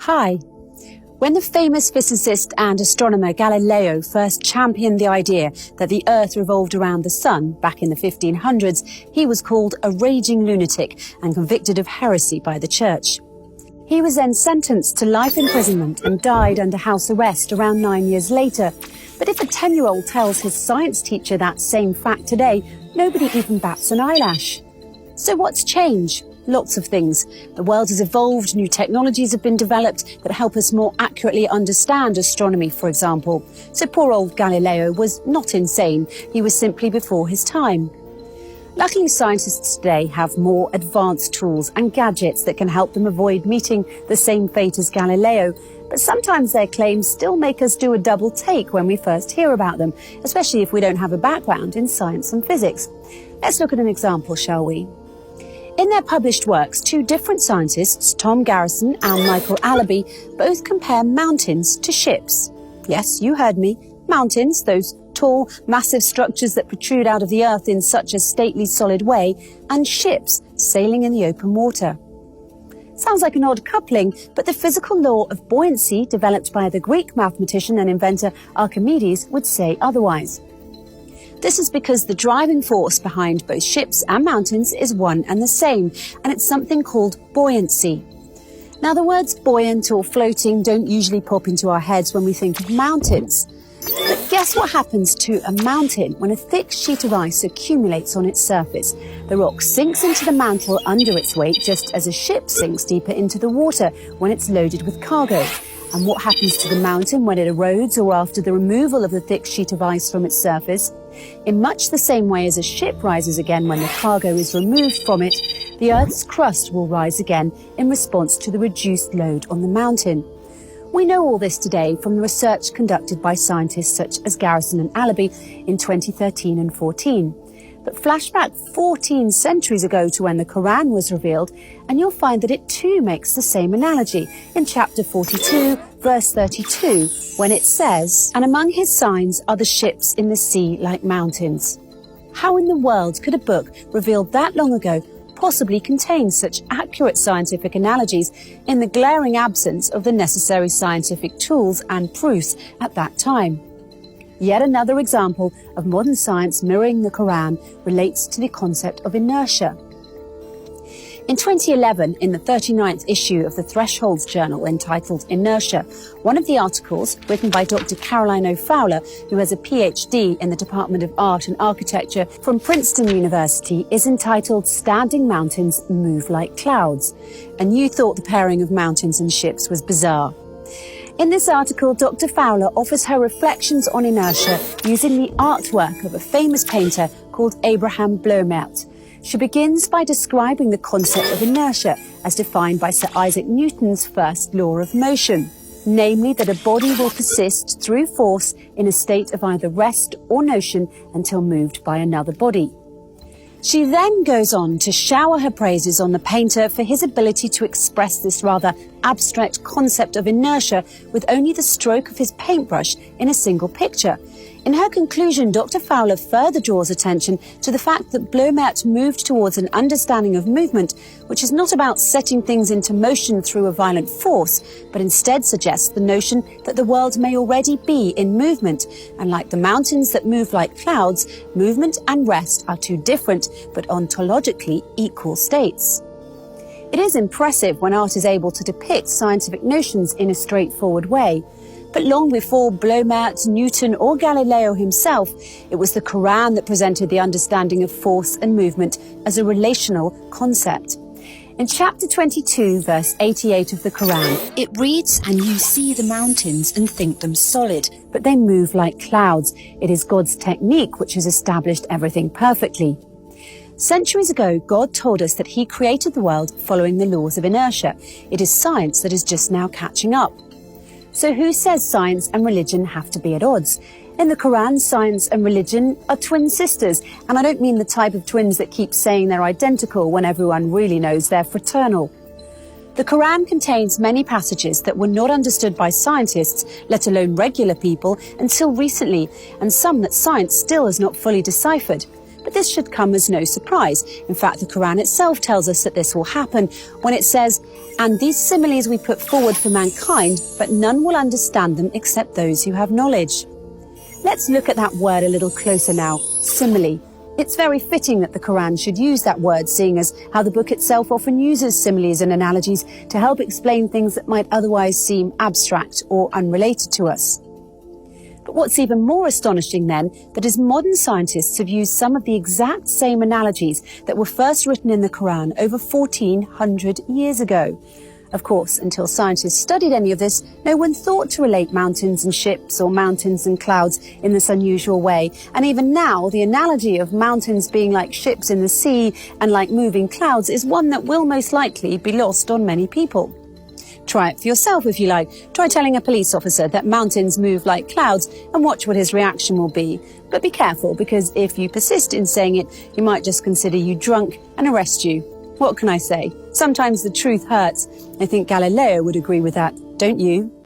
Hi. When the famous physicist and astronomer Galileo first championed the idea that the Earth revolved around the Sun back in the 1500s, he was called a raging lunatic and convicted of heresy by the Church. He was then sentenced to life imprisonment and died under house arrest around 9 years later. But if a 10-year-old tells his science teacher that same fact today, nobody even bats an eyelash. So what's changed? Lots of things. The world has evolved, new technologies have been developed that help us more accurately understand astronomy, for example. So poor old Galileo was not insane, he was simply before his time. Luckily, scientists today have more advanced tools and gadgets that can help them avoid meeting the same fate as Galileo, but sometimes their claims still make us do a double take when we first hear about them, especially if we don't have a background in science and physics. Let's look at an example, shall we? In their published works, two different scientists, Tom Garrison and Michael Allaby, both compare mountains to ships. Yes, you heard me. Mountains, those tall, massive structures that protrude out of the earth in such a stately, solid way, and ships sailing in the open water. Sounds like an odd coupling, but the physical law of buoyancy, developed by the Greek mathematician and inventor Archimedes, would say otherwise. This is because the driving force behind both ships and mountains is one and the same, and it's something called buoyancy. Now, the words buoyant or floating don't usually pop into our heads when we think of mountains. But guess what happens to a mountain when a thick sheet of ice accumulates on its surface? The rock sinks into the mantle under its weight, just as a ship sinks deeper into the water when it's loaded with cargo. And what happens to the mountain when it erodes or after the removal of the thick sheet of ice from its surface? In much the same way as a ship rises again when the cargo is removed from it, the Earth's crust will rise again in response to the reduced load on the mountain. We know all this today from the research conducted by scientists such as Garrison and Allaby in 2013 and 14. But flashback 14 centuries ago to when the Quran was revealed, and you'll find that it too makes the same analogy in chapter 42, verse 32, when it says, "And among his signs are the ships in the sea like mountains." How in the world could a book revealed that long ago possibly contain such accurate scientific analogies in the glaring absence of the necessary scientific tools and proofs at that time? Yet another example of modern science mirroring the Quran relates to the concept of inertia. In 2011, in the 39th issue of the Thresholds Journal entitled Inertia, one of the articles, written by Dr. Caroline O. Fowler, who has a PhD in the Department of Art and Architecture from Princeton University, is entitled Standing Mountains Move Like Clouds. And you thought the pairing of mountains and ships was bizarre. In this article, Dr. Fowler offers her reflections on inertia using the artwork of a famous painter called Abraham Bloemaert. She begins by describing the concept of inertia as defined by Sir Isaac Newton's first law of motion, namely that a body will persist through force in a state of either rest or motion until moved by another body. She then goes on to shower her praises on the painter for his ability to express this rather abstract concept of inertia with only the stroke of his paintbrush in a single picture. In her conclusion, Dr. Fowler further draws attention to the fact that Bloemaert moved towards an understanding of movement, which is not about setting things into motion through a violent force, but instead suggests the notion that the world may already be in movement. And like the mountains that move like clouds, movement and rest are two different, but ontologically equal states. It is impressive when art is able to depict scientific notions in a straightforward way. But long before Bloemaert, Newton or Galileo himself, it was the Quran that presented the understanding of force and movement as a relational concept. In chapter 22, verse 88 of the Quran, it reads, "And you see the mountains and think them solid, but they move like clouds. It is God's technique which has established everything perfectly." Centuries ago, God told us that he created the world following the laws of inertia. It is science that is just now catching up. So who says science and religion have to be at odds? In the Quran, science and religion are twin sisters, and I don't mean the type of twins that keep saying they're identical when everyone really knows they're fraternal. The Quran contains many passages that were not understood by scientists, let alone regular people, until recently, and some that science still has not fully deciphered. But this should come as no surprise. In fact, the Quran itself tells us that this will happen when it says, "And these similes we put forward for mankind, but none will understand them except those who have knowledge." Let's look at that word a little closer now, simile. It's very fitting that the Quran should use that word, seeing as how the book itself often uses similes and analogies to help explain things that might otherwise seem abstract or unrelated to us. But what's even more astonishing then, that is modern scientists have used some of the exact same analogies that were first written in the Quran over 1400 years ago. Of course, until scientists studied any of this, no one thought to relate mountains and ships or mountains and clouds in this unusual way. And even now, the analogy of mountains being like ships in the sea and like moving clouds is one that will most likely be lost on many people. Try it for yourself if you like. Try telling a police officer that mountains move like clouds and watch what his reaction will be. But be careful, because if you persist in saying it, he might just consider you drunk and arrest you. What can I say? Sometimes the truth hurts. I think Galileo would agree with that, don't you?